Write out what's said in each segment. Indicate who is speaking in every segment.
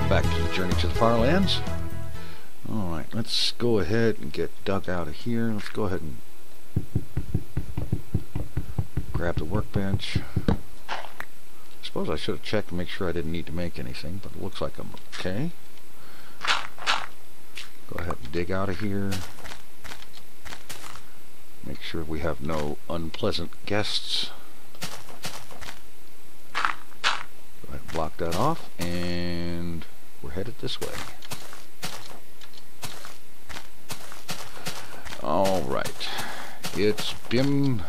Speaker 1: Welcome back to the Journey to the FarLands. Alright, let's go ahead and get Doug out of here. Let's go ahead and grab the workbench. I suppose I should have checked to make sure I didn't need to make anything, but it looks like I'm okay. Go ahead and dig out of here. Make sure we have no unpleasant guests. Go ahead and block that off, and we're headed this way. Alright, it's been,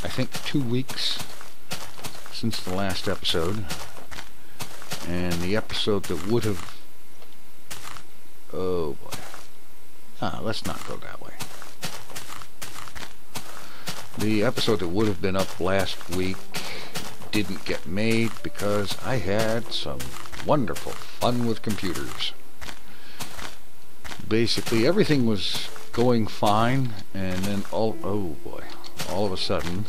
Speaker 1: I think, 2 weeks since the last episode, and the episode that would have, oh boy, let's not go that way. The episode that would have been up last week didn't get made because I had some wonderful fun with computers. Basically everything was going fine, and then all of a sudden,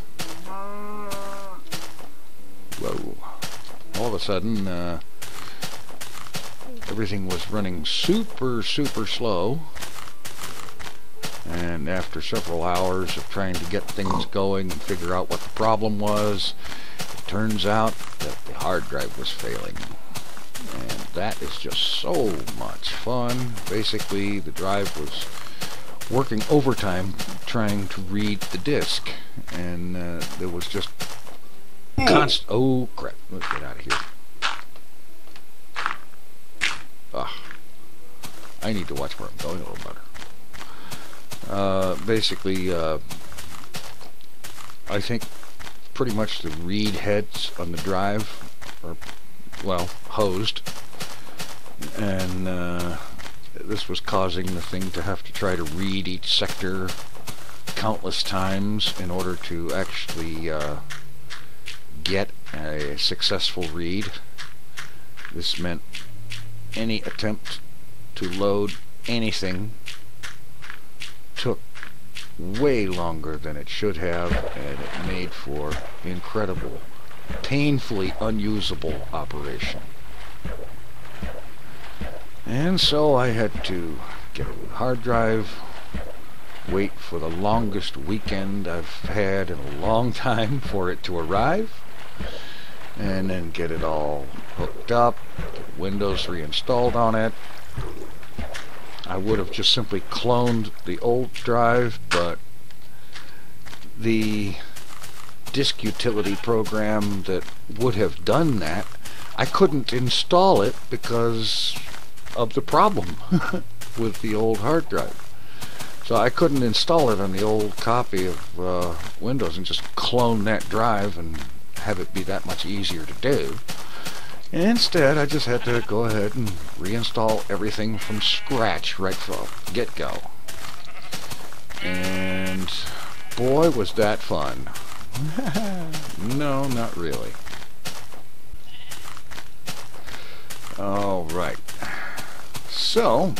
Speaker 1: everything was running super slow, and after several hours of trying to get things going and figure out what the problem was, it turns out that the hard drive was failing. And that is just so much fun. Basically, the drive was working overtime trying to read the disk, and there was just constant. Oh crap! Let's get out of here. I need to watch where I'm going a little better. Basically, I think pretty much the read heads on the drive are, well, hosed, and this was causing the thing to have to try to read each sector countless times in order to actually get a successful read. This meant any attempt to load anything took way longer than it should have, and it made for incredible, painfully unusable operation. And so I had to get a new hard drive, wait for the longest weekend I've had in a long time for it to arrive, and then get it all hooked up, get Windows reinstalled on it. I would have just simply cloned the old drive, but the disk utility program that would have done that, I couldn't install it because of the problem with the old hard drive. So I couldn't install it on the old copy of Windows and just clone that drive and have it be that much easier to do. Instead, I just had to go ahead and reinstall everything from scratch right from the get-go. And boy, was that fun. No, not really. Alright. So,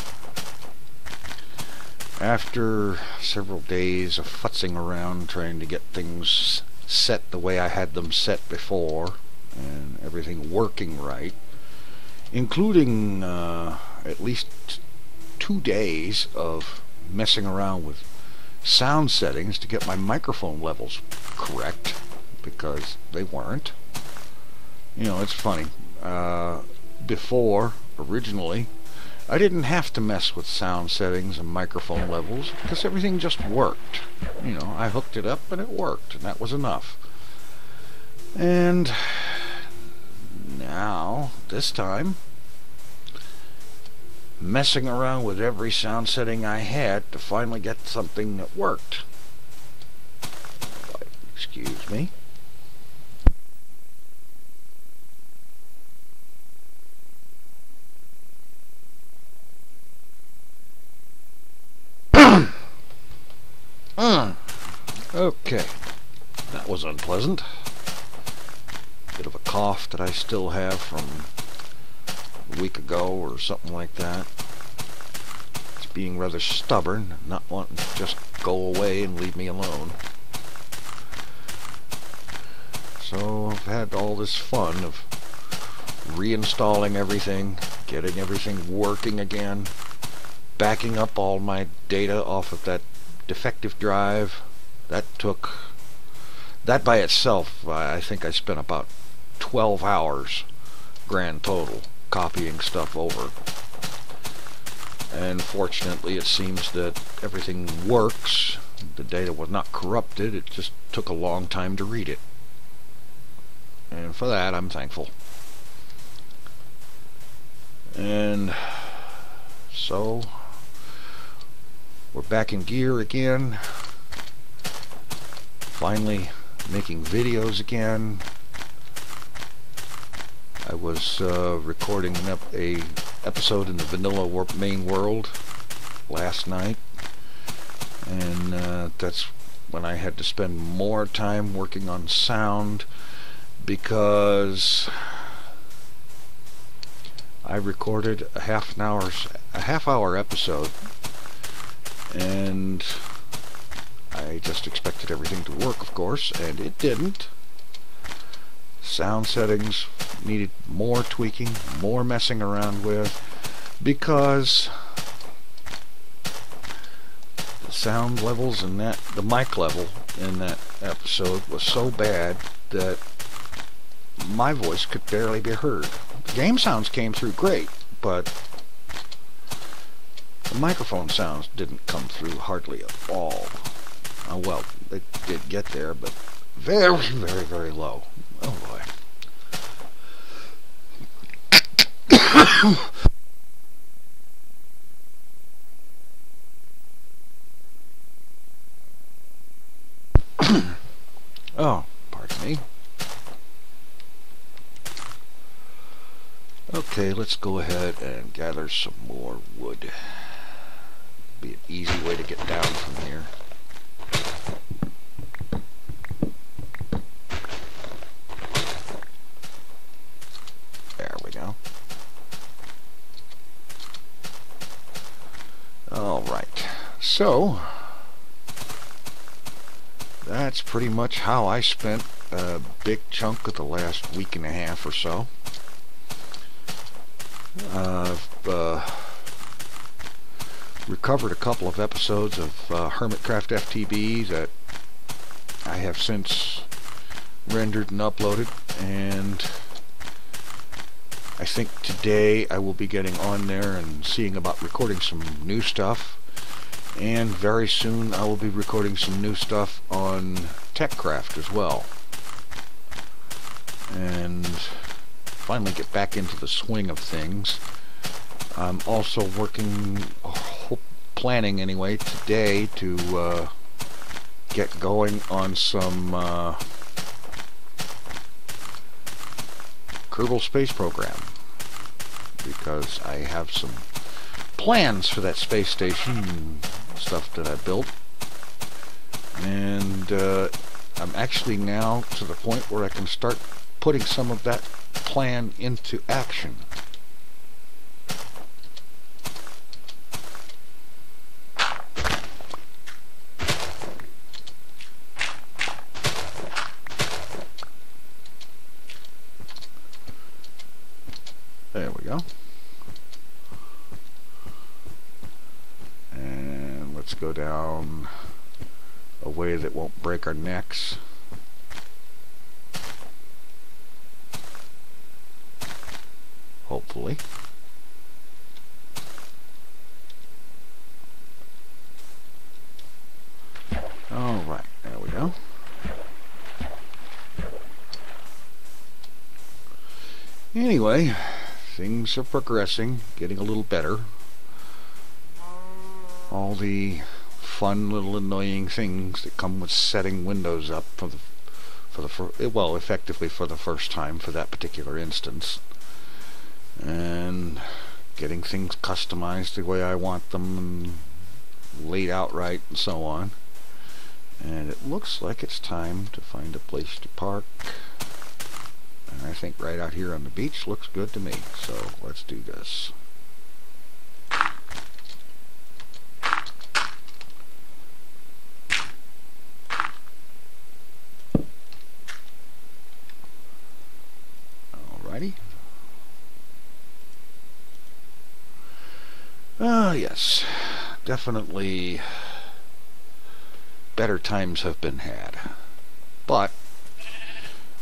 Speaker 1: after several days of futzing around trying to get things set the way I had them set before, and everything working right, including at least 2 days of messing around with sound settings to get my microphone levels correct, because they weren't. You know, it's funny. Before, originally, I didn't have to mess with sound settings and microphone levels because everything just worked. You know, I hooked it up and it worked, and that was enough. And now, this time, messing around with every sound setting I had to finally get something that worked. Excuse me. Okay, that was unpleasant. Bit of a cough that I still have from a week ago or something like that. It's being rather stubborn, not wanting to just go away and leave me alone. So I've had all this fun of reinstalling everything, getting everything working again, backing up all my data off of that defective drive. That by itself, I think I spent about 12 hours grand total copying stuff over. And fortunately it seems that everything works. The data was not corrupted, it just took a long time to read it. And for that I'm thankful. And so we're back in gear again. Finally making videos again. I was recording a episode in the vanilla main world last night, and that's when I had to spend more time working on sound, because I recorded a half hour episode, and I just expected everything to work, of course, and it didn't. Sound settings needed more tweaking, more messing around with, because the sound levels and the mic level in that episode was so bad that my voice could barely be heard. The game sounds came through great, but the microphone sounds didn't come through hardly at all. Well, they did get there, but very, very, very low. Oh boy. Oh, pardon me. Okay, let's go ahead and gather some more wood. Be an easy way to get down from here. There we go. Alright, so that's pretty much how I spent a big chunk of the last week and a half or so. I've recovered a couple of episodes of Hermitcraft FTB that I have since rendered and uploaded, and I think today I will be getting on there and seeing about recording some new stuff, and very soon I will be recording some new stuff on TechCraft as well, and finally get back into the swing of things. I'm also planning anyway today to get going on some Kerbal space program, because I have some plans for that space station and stuff that I built, and I'm actually now to the point where I can start putting some of that plan into action. There we go. And let's go down a way that won't break our necks. Hopefully. Alright, there we go. Anyway, things are progressing, getting a little better. All the fun little annoying things that come with setting Windows up effectively for the first time for that particular instance, and getting things customized the way I want them and laid out right and so on. And it looks like it's time to find a place to park. And I think right out here on the beach looks good to me, so let's do this. Alrighty. Yes, definitely better times have been had. But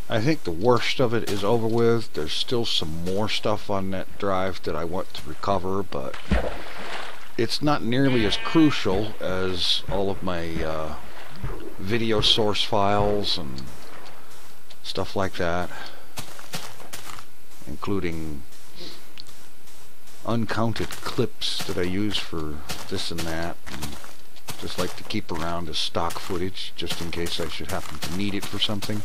Speaker 1: I think the worst of it is over with. There's still some more stuff on that drive that I want to recover, but it's not nearly as crucial as all of my video source files and stuff like that, including uncounted clips that I use for this and that, and just like to keep around as stock footage just in case I should happen to need it for something.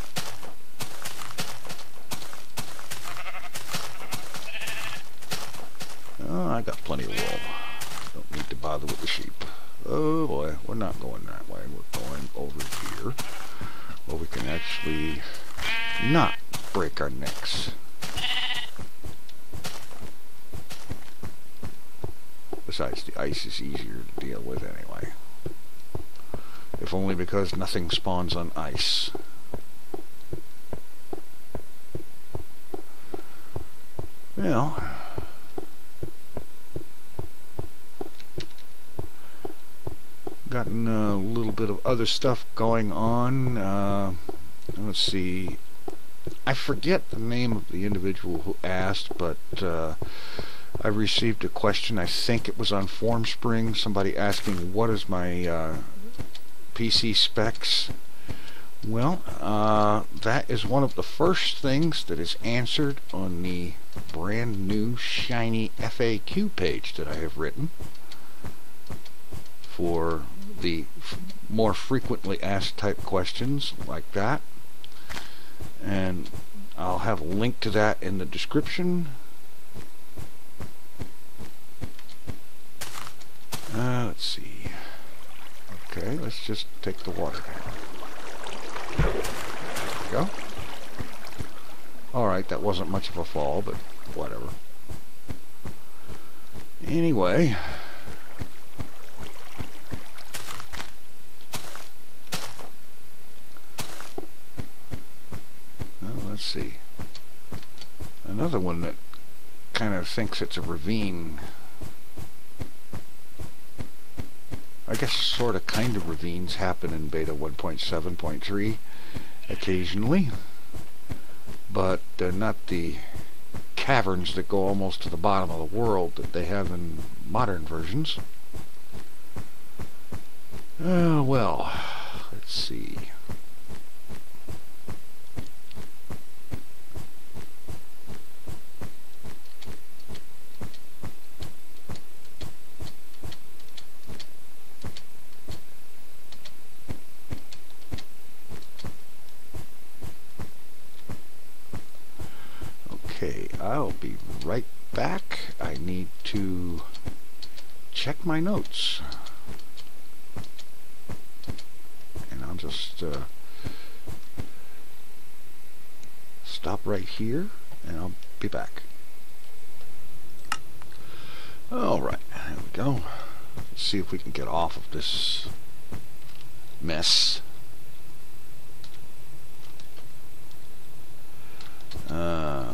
Speaker 1: Oh, I got plenty of wool. Don't need to bother with the sheep. Oh boy, we're not going that way. We're going over here where we can actually not break our necks. Besides, the ice is easier to deal with anyway. If only because nothing spawns on ice. Well, gotten a little bit of other stuff going on. Let's see. I forget the name of the individual who asked, but I received a question. I think it was on FormSpring. Somebody asking, what is my PC specs? Well, that is one of the first things that is answered on the brand new shiny FAQ page that I have written for the more frequently asked type questions like that. And I'll have a link to that in the description. Let's see. Okay, let's just take the water down. There we go. Alright, that wasn't much of a fall, but whatever. Anyway, let's see. Another one that kind of thinks it's a ravine. I guess sort of kind of ravines happen in beta 1.7.3 occasionally, but they're not the caverns that go almost to the bottom of the world that they have in modern versions. Well, let's see. Okay, I'll be right back. I need to check my notes. And I'll just stop right here and I'll be back. Alright, there we go. Let's see if we can get off of this mess.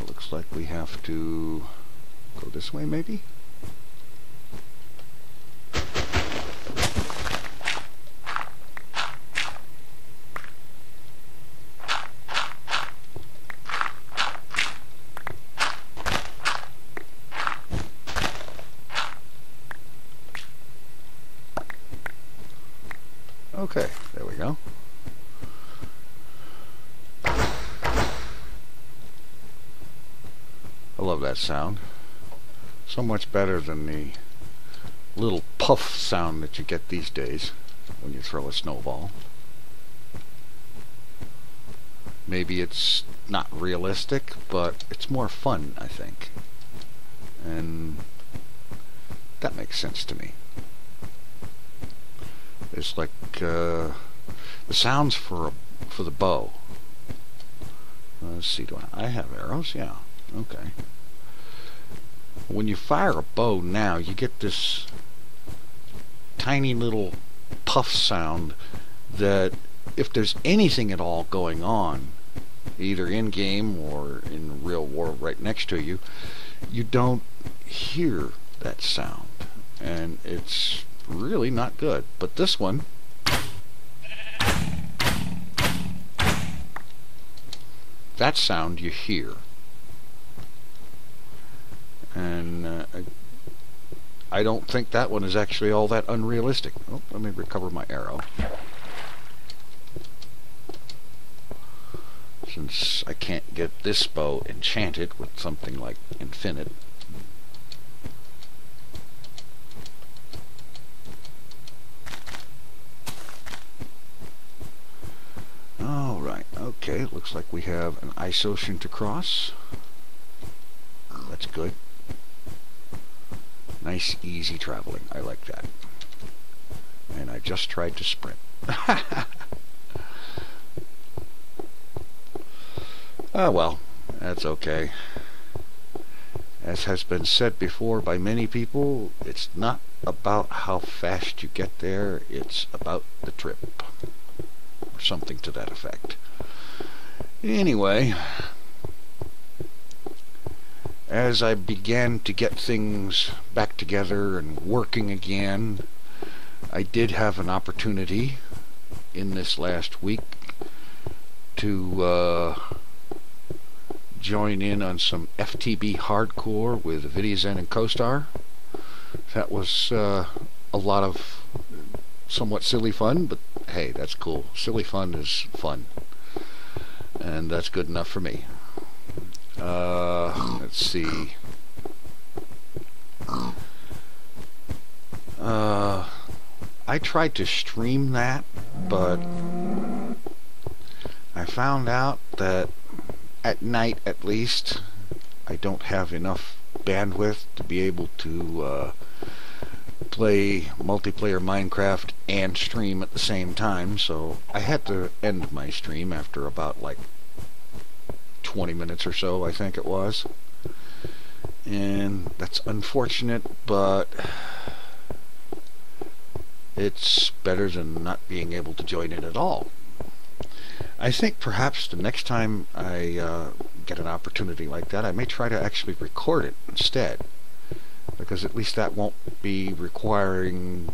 Speaker 1: Looks like we have to go this way, maybe? Okay, there we go. I love that sound. So much better than the little puff sound that you get these days when you throw a snowball. Maybe it's not realistic, but it's more fun, I think. And that makes sense to me. It's like the sounds for the bow. Let's see, do I have arrows? Yeah. Okay. When you fire a bow now, you get this tiny little puff sound that, if there's anything at all going on, either in-game or in the real world right next to you, you don't hear that sound. and it's really not good. But this one, that sound you hear, and I don't think that one is actually all that unrealistic. Oh, let me recover my arrow, since I can't get this bow enchanted with something like infinite. Alright, okay, looks like we have an ice ocean to cross. That's good. Nice, easy traveling. I like that. And I just tried to sprint. Oh well, that's okay. As has been said before by many people, it's not about how fast you get there, it's about the trip. Or something to that effect. Anyway, as I began to get things back together and working again, I did have an opportunity in this last week to join in on some FTB hardcore with VideoZen and CoStar. That was a lot of somewhat silly fun, but hey, that's cool. Silly fun is fun, and that's good enough for me. Let's see. I tried to stream that, but I found out that at night, at least, I don't have enough bandwidth to be able to play multiplayer Minecraft and stream at the same time, so I had to end my stream after about like 20 minutes or so, I think it was. And that's unfortunate, but it's better than not being able to join in at all. I think perhaps the next time I get an opportunity like that, I may try to actually record it instead, because at least that won't be requiring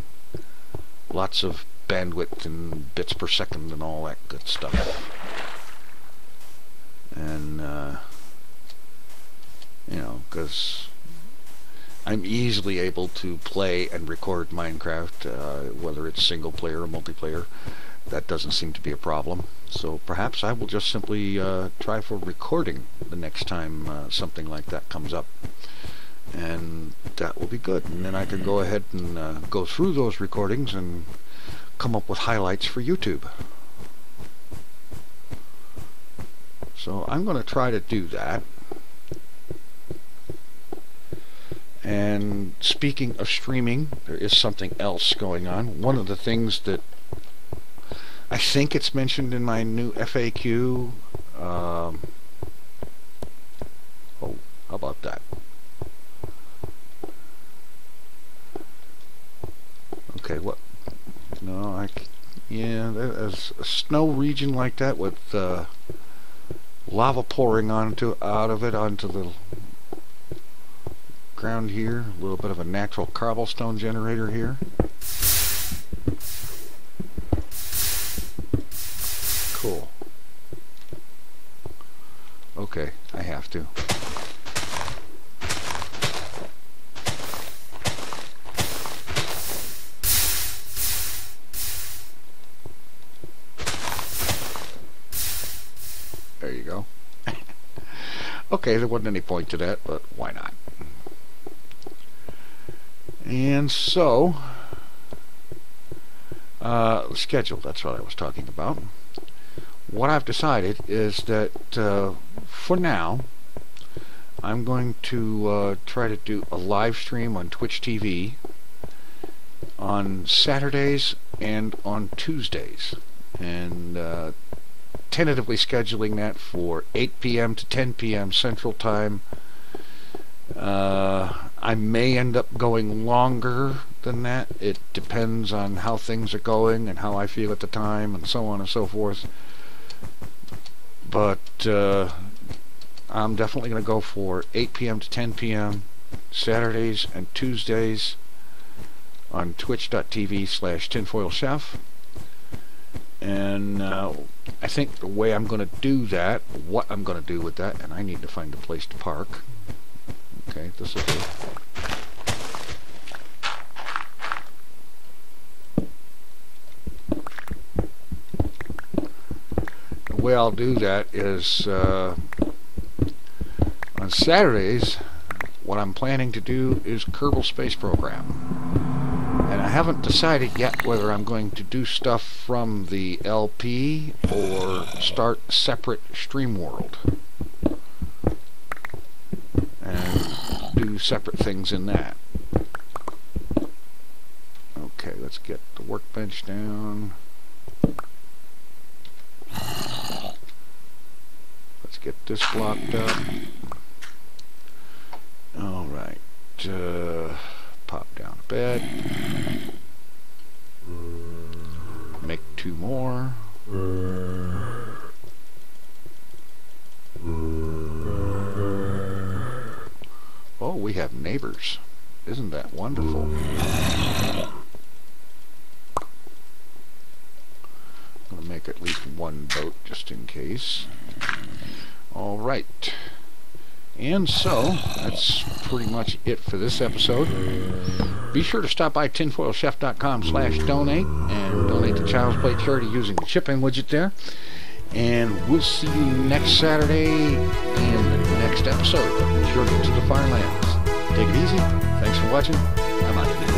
Speaker 1: lots of bandwidth and bits per second and all that good stuff. And you know, because I'm easily able to play and record Minecraft, whether it's single player or multiplayer. That doesn't seem to be a problem. So perhaps I will just simply try for recording the next time something like that comes up, and that will be good. And then I can go ahead and go through those recordings and come up with highlights for YouTube. So I'm going to try to do that. And speaking of streaming, there is something else going on. One of the things that I think it's mentioned in my new FAQ. Oh, how about that? Okay, what? No, yeah, there's a snow region like that with lava pouring out of it onto the ground here. A little bit of a natural cobblestone generator here. Cool. Okay, I have to. There you go. Okay, there wasn't any point to that, but why not? And so, schedule, that's what I was talking about. What I've decided is that for now, I'm going to try to do a live stream on Twitch TV on Saturdays and on Tuesdays, and tentatively scheduling that for 8 p.m. to 10 p.m. Central Time. I may end up going longer than that. It depends on how things are going and how I feel at the time and so on and so forth. But I'm definitely going to go for 8 p.m. to 10 p.m. Saturdays and Tuesdays. on twitch.tv/tinfoilchef. And I think the way I'm going to do that, what I'm going to do with that, and I need to find a place to park. Okay, this is the way I'll do that is on Saturdays, what I'm planning to do is Kerbal Space Program. And I haven't decided yet whether I'm going to do stuff from the LP or start a separate stream world and do separate things in that. Okay, let's get the workbench down. Let's get this blocked up. Alright, pop down to bed. Make 2 more. Oh, we have neighbors. Isn't that wonderful? I'm going to make at least 1 boat just in case. Alright. And so, that's pretty much it for this episode. Be sure to stop by tinfoilchefdotcom/donate and donate to Child's Play charity using the chip-in widget there. And we'll see you next Saturday in the next episode of Journey to the FarLands. Take it easy. Thanks for watching. I'm out.